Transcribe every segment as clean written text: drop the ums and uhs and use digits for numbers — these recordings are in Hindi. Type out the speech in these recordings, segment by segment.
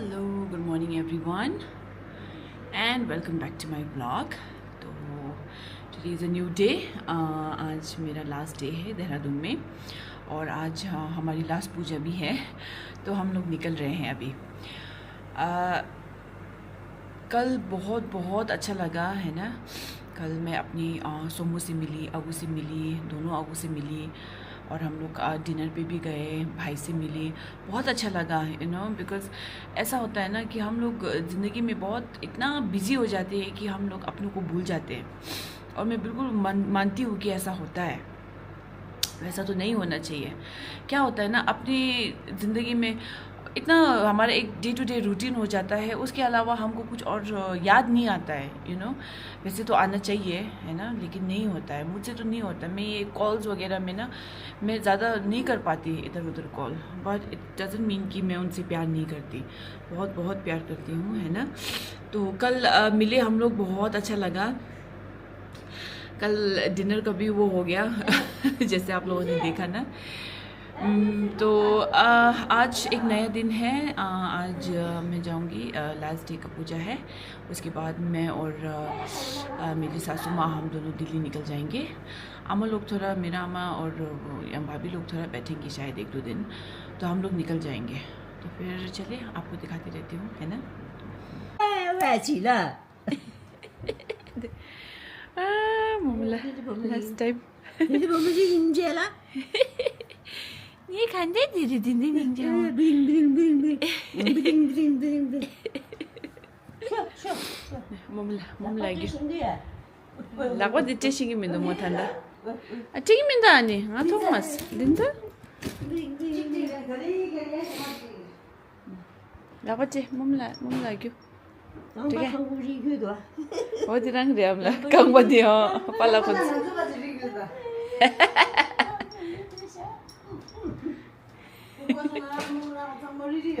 Hello, good morning everyone and welcome back to my blog. तो today is a new day. आज मेरा लास्ट डे है देहरादून में और आज हमारी लास्ट पूजा भी है, तो हम लोग निकल रहे हैं अभी। कल बहुत अच्छा लगा है ना। कल मैं अपनी सोमू से मिली, अबू से मिली, दोनों अबू से मिली और हम लोग डिनर पे भी गए, भाई से मिली। बहुत अच्छा लगा बिकॉज़ ऐसा होता है ना कि हम लोग ज़िंदगी में बहुत इतना बिज़ी हो जाते हैं कि हम लोग अपनों को भूल जाते हैं। और मैं बिल्कुल मानती हूँ कि ऐसा होता है, वैसा तो नहीं होना चाहिए। क्या होता है ना, अपनी ज़िंदगी में इतना हमारा एक डे टू डे रूटीन हो जाता है, उसके अलावा हमको कुछ और याद नहीं आता है। वैसे तो आना चाहिए है ना, लेकिन नहीं होता है, मुझसे तो नहीं होता। मैं ये कॉल्स वगैरह में ना मैं ज़्यादा नहीं कर पाती इधर उधर call, but it doesn't mean कि मैं उनसे प्यार नहीं करती। बहुत प्यार करती हूँ, है ना। तो कल मिले हम लोग, बहुत अच्छा लगा। कल डिनर का भी वो हो गया जैसे आप लोगों ने देखा ना। तो आज एक नया दिन है। आज मैं जाऊंगी, लास्ट डे का पूजा है। उसके बाद मैं और मेरी सासू माँ हम दोनों दिल्ली निकल जाएंगे। अम्मा लोग थोड़ा, मेरा अम्मा और भाभी लोग थोड़ा बैठेंगे शायद 1-2 दिन, तो हम लोग निकल जाएंगे। तो फिर चलिए आपको दिखाती रहती हूँ, है ना। लास्ट टाइम ये खाने धीरे 몸라기 라고 ditche shingimindo motanda chingimindo ani nga thomas dinda 라고 제 몸라기 되게 어디랑 그래 암라 강바디요 빨라고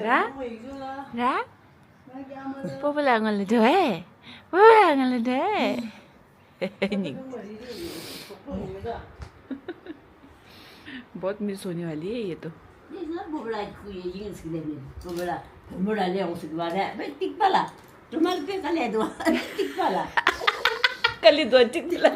라? 뽀뽀랑을 돼. 뽀뽀랑을 돼. बहुत मिस होने वाली है ये तो। कली दो टिकला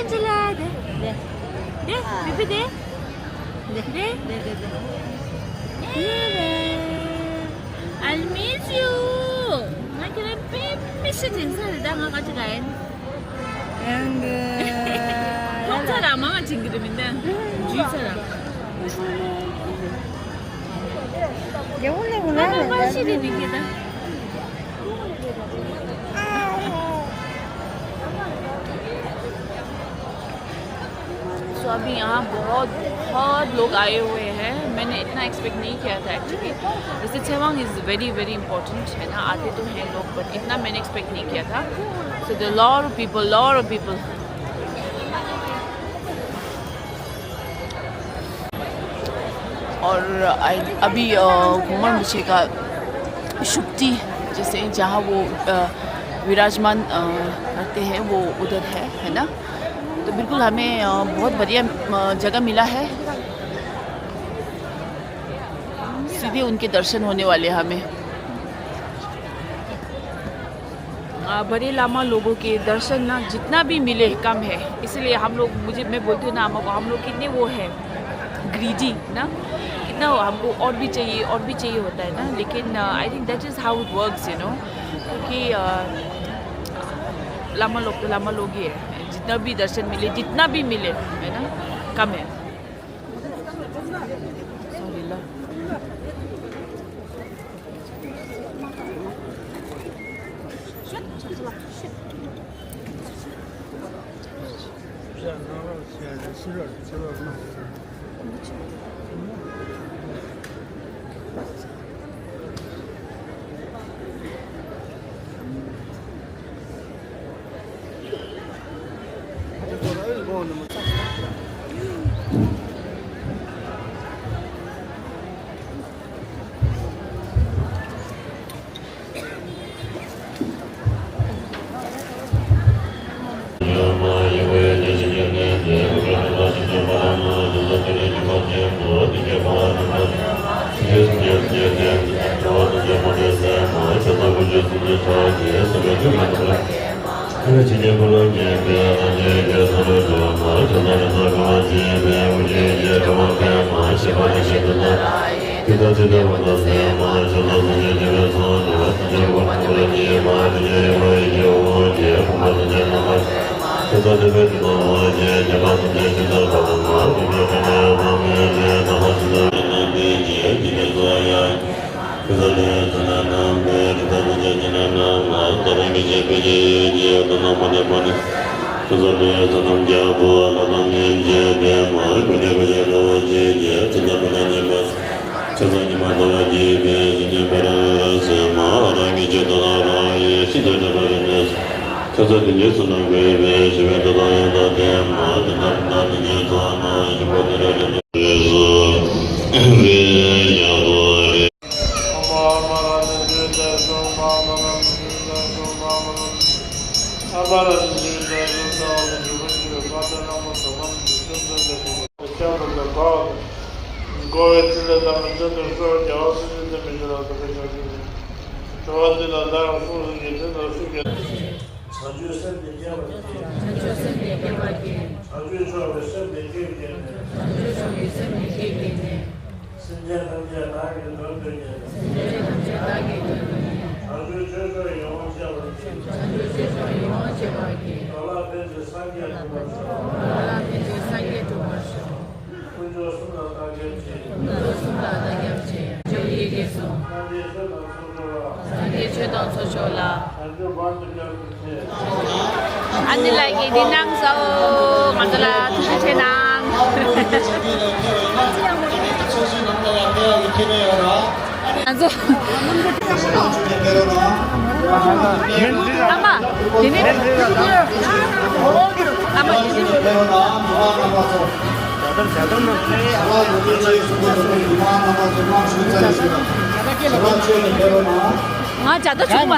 Angela, baby, I miss you. I can babysitting 살다 가지 가인. 형사람 망아 징그름인데 주의사람. 영혼내구나. 실이 이게다. तो अभी यहाँ बहुत लोग आए हुए हैं। मैंने इतना एक्सपेक्ट नहीं किया था एक्चुअली। जैसे छेवांग इज़ वेरी इम्पोर्टेंट है ना, आते तो हैं लोग, बट इतना मैंने एक्सपेक्ट नहीं किया था। So the lot of people. और अभी घुमन विषय का शुक्ति जैसे जहाँ वो विराजमान रहते हैं वो उधर है ना। तो बिल्कुल हमें बहुत बढ़िया जगह मिला है, सीधे उनके दर्शन होने वाले हमें। बड़े लामा लोगों के दर्शन ना जितना भी मिले कम है, इसलिए हम लोग मैं बोलती हूँ ना अम्मा को, हम लोग कितने वो है ग्रीडी ना, कितना हमको और भी चाहिए होता है ना। लेकिन I think that is how it works क्योंकि लामा लोग ही है। जितना भी दर्शन मिले, जितना भी मिले है ना, कम है। Ani lagi di nang so, adalah tujuh tenang. Anzo. Apa? Ini. Apa? Ah, jatuh cuma.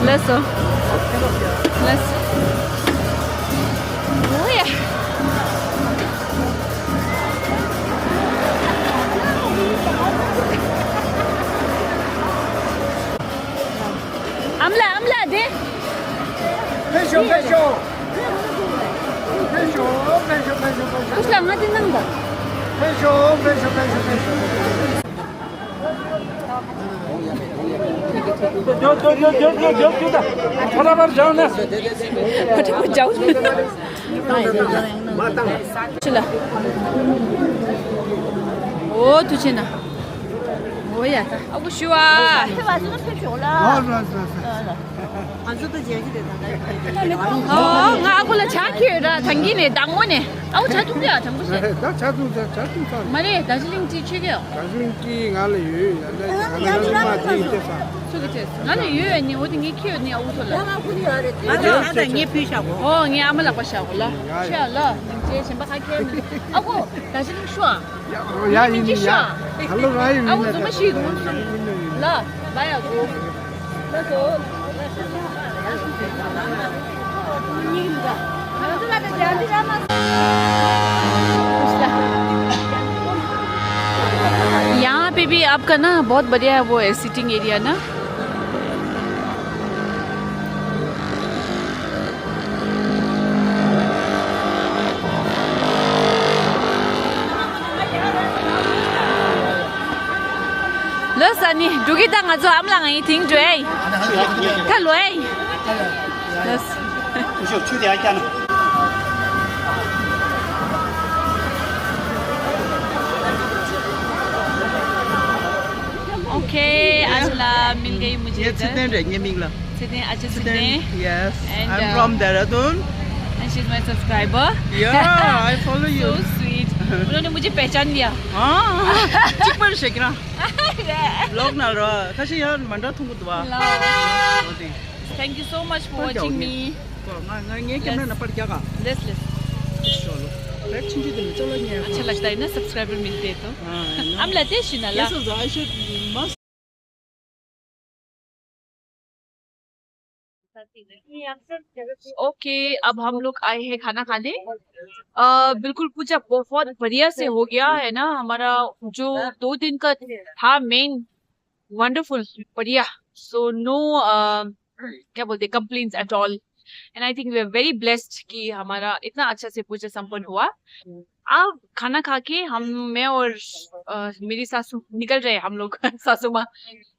Leso. Leso. Oh ya. Amla deh. Peso. Terus lah ngaji nangga. Peso. Jo. Berabar jauh nih. Berabar jauh. Matang. Cila. Oh, tu cina. Oh ya, aku syua. Oh, nggak aku lah cakir dah, tanggi ni, tanggo ni. Aku cakap dia, tanggo sih. Mari, Darjeeling tea cakap. Darjeeling tea ngalai yu, ngalai 나는 유연이 어디 키워 니 아우솔라. 나도 니 피샤고. 니 아무나 거샤고라. 샤라. 이제 sembahagian. Aku 다시 쉬어. 야 이니 야. 할로 라이. aku 좀 쉬고. 라, 봐야고. 그래서 यहाँ पे भी आपका ना बहुत बढ़िया वो है सिटिंग एरिया ना. ल Sani, dugi tang azo am lang ai ting jue. Ka loi. Yes. 不是去点一下呢。 Okay, Angela मिल गई मुझे ये इधर. Sydney रहेंगे मिगला. Sydney, अच्छा Sydney. Yes. And, I'm from Dehradun. And she's my subscriber. Yeah, I follow you. So sweet. उन्होंने मुझे पहचान लिया. Ah, cik bar shekna. Log na ro. Kasi yan mandar thung dua. Hello. Thank you so much for watching me. Ngai camera na par kya ka? Let's. Chalo. Let's change the chalo nye. अच्छा लगता है ना सब्सक्राइबर मिलते हैं तो. हम लेते हैं शिनाला. Yes, I should must. Okay अब हम लोग आए हैं खाना खाने. बिल्कुल पूजा बहुत बढ़िया से हो गया है ना. हमारा जो 2 दिन का था मेन वंडरफुल बढ़िया. सो नो क्या बोलते complaints at all. And I think we are very blessed कि हमारा इतना अच्छा से पूजा संपन्न हुआ. अब खाना खा के मैं और मेरी सासू निकल रहे हैं हम लोग. सासू माँ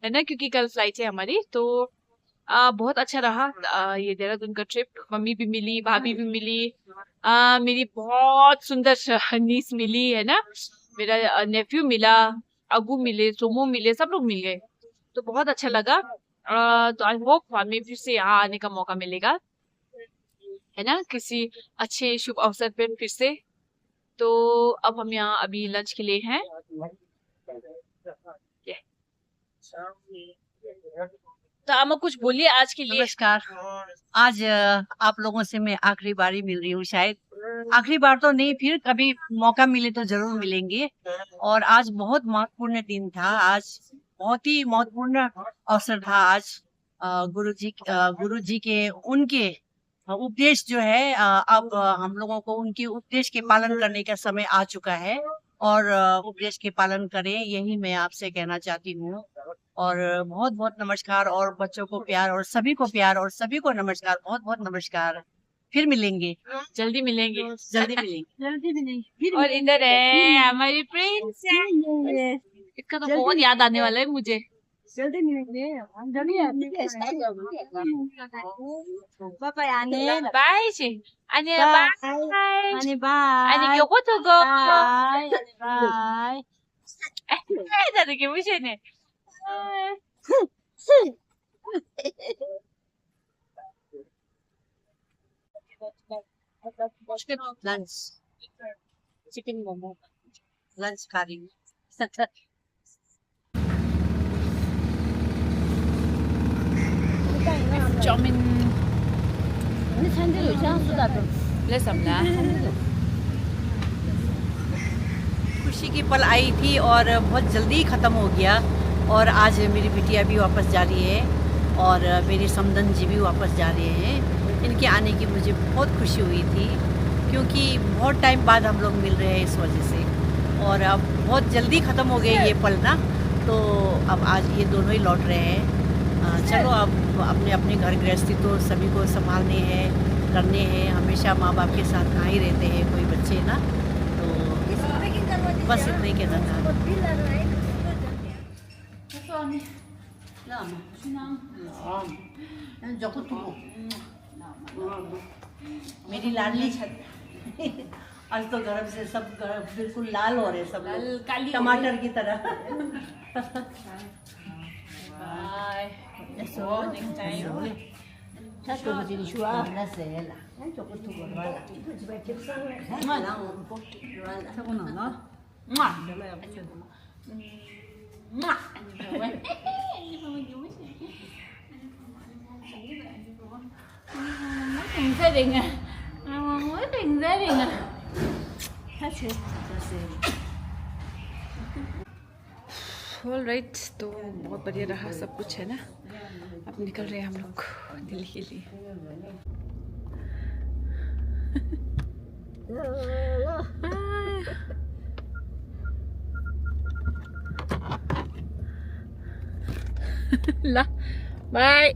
है ना क्योंकि कल फ्लाइट है हमारी. तो बहुत अच्छा रहा ये देहरादून का ट्रिप. मम्मी भी मिली, भाभी भी मिली, मेरी बहुत सुंदर नीस मिली है ना, मेरा नेफ्यू मिला, अबू मिले, सोमो मिले, सब लोग मिल गए. तो बहुत अच्छा लगा. तो आई होप हमें फिर से यहाँ आने का मौका मिलेगा है ना किसी अच्छे शुभ अवसर पे फिर से. तो अब हम यहाँ अभी लंच के लिए हैं. तो आप कुछ बोलिए आज के लिए. नमस्कार. आज आप लोगों से मैं आखिरी बारी मिल रही हूँ. शायद आखिरी बार तो नहीं, फिर कभी मौका मिले तो जरूर मिलेंगे. और आज बहुत महत्वपूर्ण दिन था. आज बहुत ही महत्वपूर्ण अवसर था. आज गुरुजी के उनके उपदेश जो है, अब हम लोगों को उनके उपदेश के पालन करने का समय आ चुका है. और उपदेश के पालन करें, यही मैं आपसे कहना चाहती हूँ. और बहुत बहुत नमस्कार. और बच्चों को प्यार, और सभी को प्यार, और सभी को नमस्कार. बहुत बहुत नमस्कार. फिर मिलेंगे, जल्दी मिलेंगे. जल्दी मिलेंगे. और इधर है हमारी प्रिंसेस. इसका तो बहुत याद आने वाला है मुझे. जल्दी मिलेंगे. बाय आने. Bye 씨. 아니 바이. 아니 바이. 아니 요거 저거. 바이. 바이. 나 되게 무시하네. Lunch chicken momo lunch खा रही हूँ. चाउमीन प्लस हमला. खुशी की पल आई थी और बहुत जल्दी ख़त्म हो गया. और आज मेरी बिटिया भी वापस जा रही है, और मेरे समदन जी भी वापस जा रहे हैं. इनके आने की मुझे बहुत खुशी हुई थी, क्योंकि बहुत टाइम बाद हम लोग मिल रहे हैं इस वजह से. और अब बहुत जल्दी ख़त्म हो गए ये पल ना. तो अब आज ये दोनों ही लौट रहे हैं. चलो अब अपने अपने घर गृहस्थी तो सभी को संभालने हैं, करने हैं. हमेशा माँ बाप के साथ कहाँ ही रहते हैं कोई बच्चे ना. तो बस इतना ही कहना था. मेरी लाडली छत. आज तो गरम से सब बिल्कुल लाल हो रहे, सब लोग टमाटर की तरह. Bye. Next time. thành gia đình à, mới thành gia đình à. Alright. तो बहुत बढ़िया रहा सब कुछ है ना. अब निकल रहे हैं हम लोग दिल्ली के लिए. ला बाय.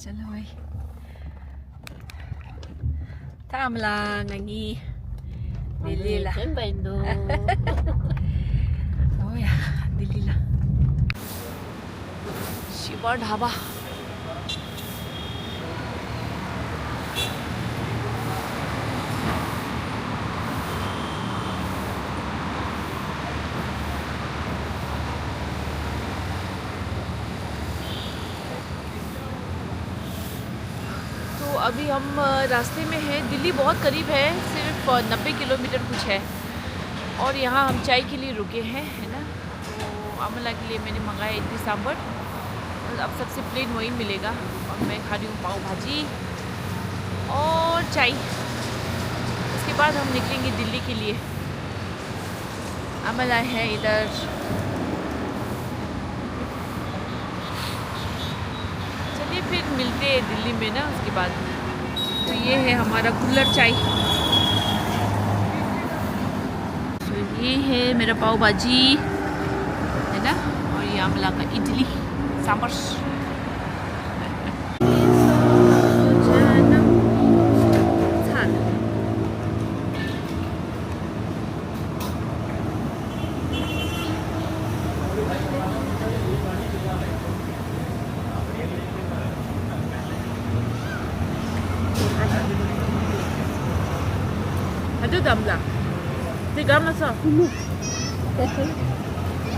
चलो भाई. Tama lang, nangi. Dili lang. Uy, Delhi ला शिवा ढाबा। अभी हम रास्ते में हैं। दिल्ली बहुत करीब है, सिर्फ 90 किलोमीटर कुछ है। और यहाँ हम चाय के लिए रुके हैं, है ना। तो अमला के लिए मैंने मंगाया इडली सांभर, अब सबसे प्लेन वही मिलेगा। और मैं खा रही हूँ पाव भाजी और चाय। उसके बाद हम निकलेंगे दिल्ली के लिए। अमला है इधर। चलिए फिर मिलते हैं दिल्ली में ना उसके बाद। तो ये है हमारा कुल्हड़ चाय। तो ये है मेरा पाव भाजी, है ना। और ये अमला का idli sambar. 아주 담다. 네가 맞어.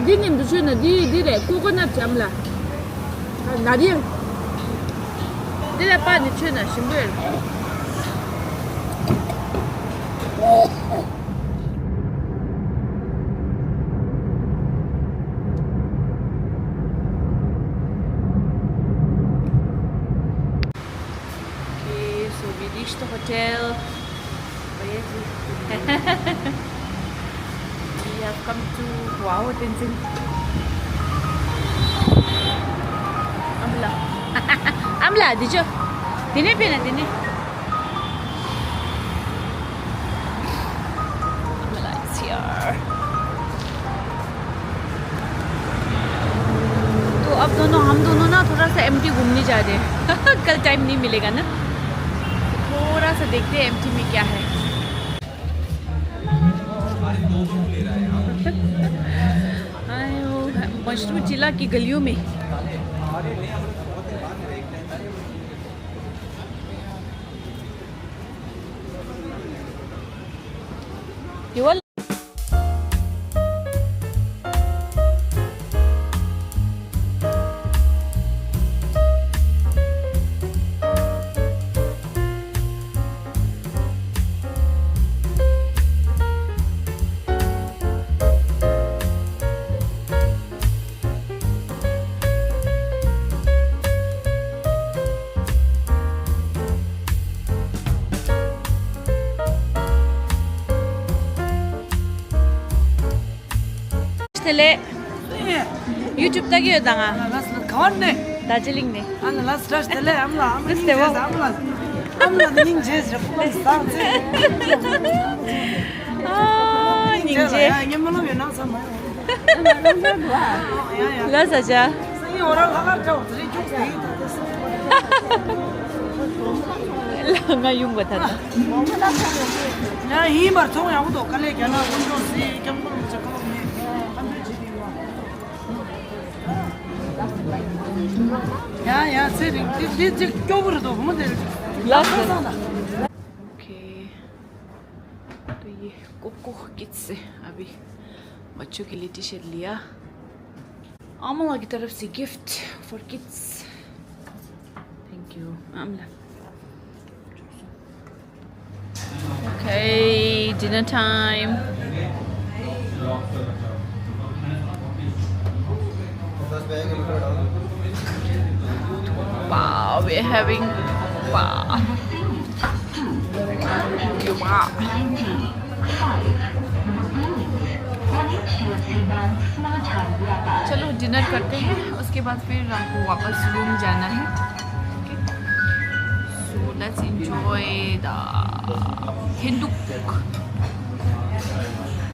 니님도 주는 니래 코코넛 잠라. 나리양. 니래 빨리 주는 신부엘. Okay, so we reached the hotel. We have come to wow Tenzin. Amla. Amla, did you? Dine pina dine. Amla is here. तो अब हम दोनों ना थोड़ा सा एमटी घूमने जा रहे हैं। कल टाइम नहीं मिलेगा ना, थोड़ा सा देखते हैं एमटी में क्या है। मशरूम जिला की गलियों में केवल tele YouTube tagi danga 가왔네. Darjeeling ne 아나 라스트 라스트 텔레 암라 Este wo? 암라 닝제스 스타트. ah ningje 야 이게 뭐는 왜 나서 뭐. la saja 이 오라 가가지고 드리 죽지. nga yung batata 야 이말 통하고도 깔래 견아 운동시 경험 적응이 야야 세리 디 교부로도 보면 돼. Okay तो ये कोको किड्स से अभी बच्चों के लिए टी शर्ट लिया। आमला की तरफ से gift for kids. Thank you Amla. Okay dinner time. Wow, we're having wow. Wow. चलो डिनर करते हैं, उसके बाद फिर हमको वापस रूम जाना है। So let's enjoy the Hindu cook.